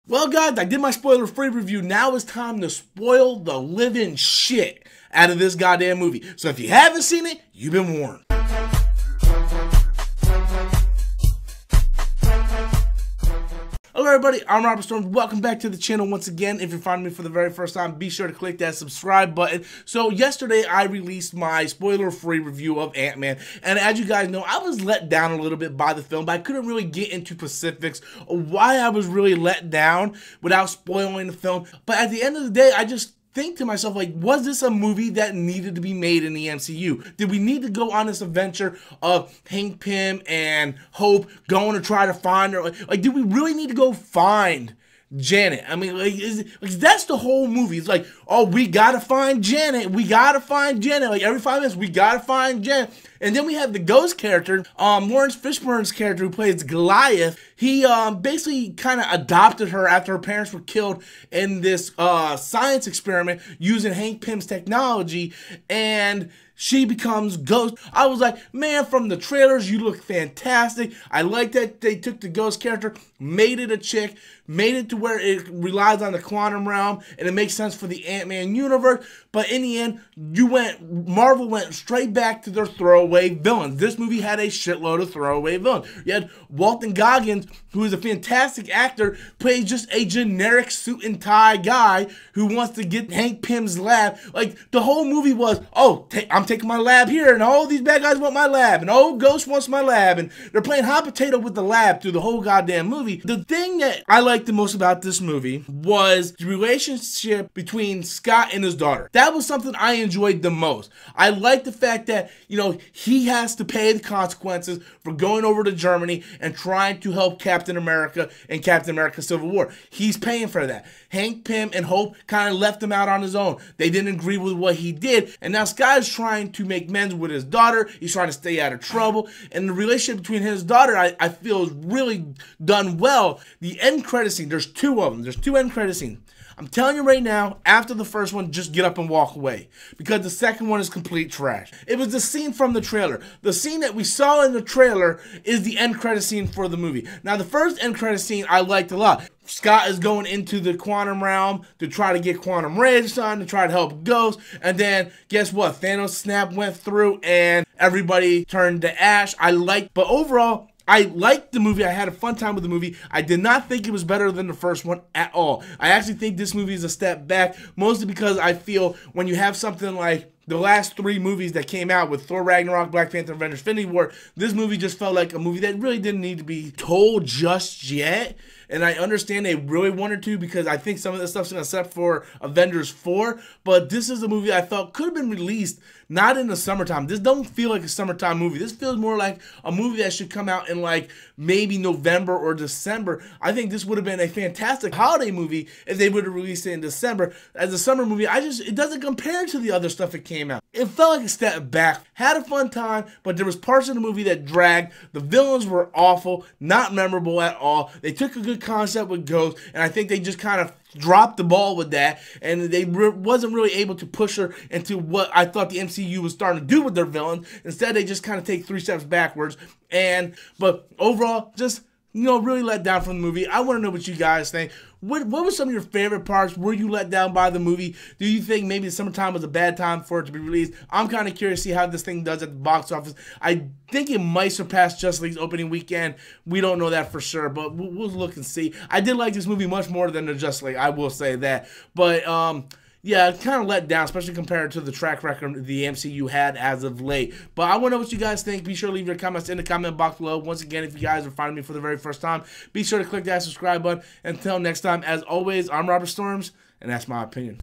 Well, guys, I did my spoiler-free review. Now it's time to spoil the living shit out of this goddamn movie. So if you haven't seen it, you've been warned. Hello everybody, I'm Robert Storms. Welcome back to the channel once again. If you're finding me for the very first time, be sure to click that subscribe button. So yesterday I released my spoiler-free review of Ant-Man, and as you guys know, I was let down a little bit by the film, but I couldn't really get into specifics of why I was really let down without spoiling the film. But at the end of the day, I just think to myself, like, was this a movie that needed to be made in the MCU? Did we need to go on this adventure of Hank Pym and Hope going to try to find her? Like, did we really need to go find Janet? I mean, like, that's the whole movie. It's like, oh, we gotta find Janet. We gotta find Janet. Like, every 5 minutes, we gotta find Janet. And then we have the Ghost character, Lawrence Fishburne's character who plays Goliath. He basically kind of adopted her after her parents were killed in this science experiment using Hank Pym's technology, and she becomes Ghost. I was like, man, from the trailers, you look fantastic. I like that they took the Ghost character, made it a chick, made it to where it relies on the quantum realm, and it makes sense for the Ant-Man universe. But in the end, Marvel went straight back to their throwaway villains. This movie had a shitload of throwaway villains. You had Walton Goggins, who is a fantastic actor, plays just a generic suit and tie guy who wants to get Hank Pym's lab. Like, the whole movie was, oh, I'm taking my lab here, and all these bad guys want my lab, and oh, Ghost wants my lab, and they're playing hot potato with the lab through the whole goddamn movie. The thing that I liked the most about this movie was the relationship between Scott and his daughter. That was something I enjoyed the most. I like the fact that, you know, he has to pay the consequences for going over to Germany and trying to help Captain America in Captain America Civil War. He's paying for that. Hank Pym and Hope kind of left him out on his own. They didn't agree with what he did, and now Scott is trying to make amends with his daughter. He's trying to stay out of trouble, and the relationship between his daughter, I feel, is really done well. The end credit scene, there's two of them. There's two end credit scenes. I'm telling you right now, after the first one, just get up and walk away, because the second one is complete trash. It was the scene from the trailer. The scene that we saw in the trailer is the end credit scene for the movie. Now, the first end credit scene I liked a lot. Scott is going into the quantum realm to try to get quantum rays on, to try to help Ghost, and then guess what? Thanos' snap went through and everybody turned to ash. But overall, I liked the movie. I had a fun time with the movie. I did not think it was better than the first one at all. I actually think this movie is a step back, mostly because I feel when you have something like the last 3 movies that came out with Thor Ragnarok, Black Panther, Avengers, Infinity War, this movie just felt like a movie that really didn't need to be told just yet. And I understand they really wanted to, because I think some of this stuff's going to set for Avengers 4. But this is a movie I felt could have been released not in the summertime. This don't feel like a summertime movie. This feels more like a movie that should come out in like maybe November or December. I think this would have been a fantastic holiday movie if they would have released it in December. As a summer movie, it doesn't compare to the other stuff that came out. It felt like a step back. Had a fun time, but there was parts of the movie that dragged. The villains were awful, not memorable at all. They took a good concept with Ghost, and I think they just kind of dropped the ball with that, and they wasn't really able to push her into what I thought the MCU was starting to do with their villains. Instead, they just kind of take 3 steps backwards. But overall, just, you know, really let down from the movie. I want to know what you guys think. What were some of your favorite parts? Were you let down by the movie? Do you think maybe the summertime was a bad time for it to be released? I'm kind of curious to see how this thing does at the box office. I think it might surpass Justice League's opening weekend. We don't know that for sure, but we'll look and see. I did like this movie much more than the Justice League, I will say that. But yeah, kind of let down, especially compared to the track record the MCU had as of late. But I want to know what you guys think. Be sure to leave your comments in the comment box below. Once again, if you guys are finding me for the very first time, be sure to click that subscribe button. Until next time, as always, I'm Robert Storms, and that's my opinion.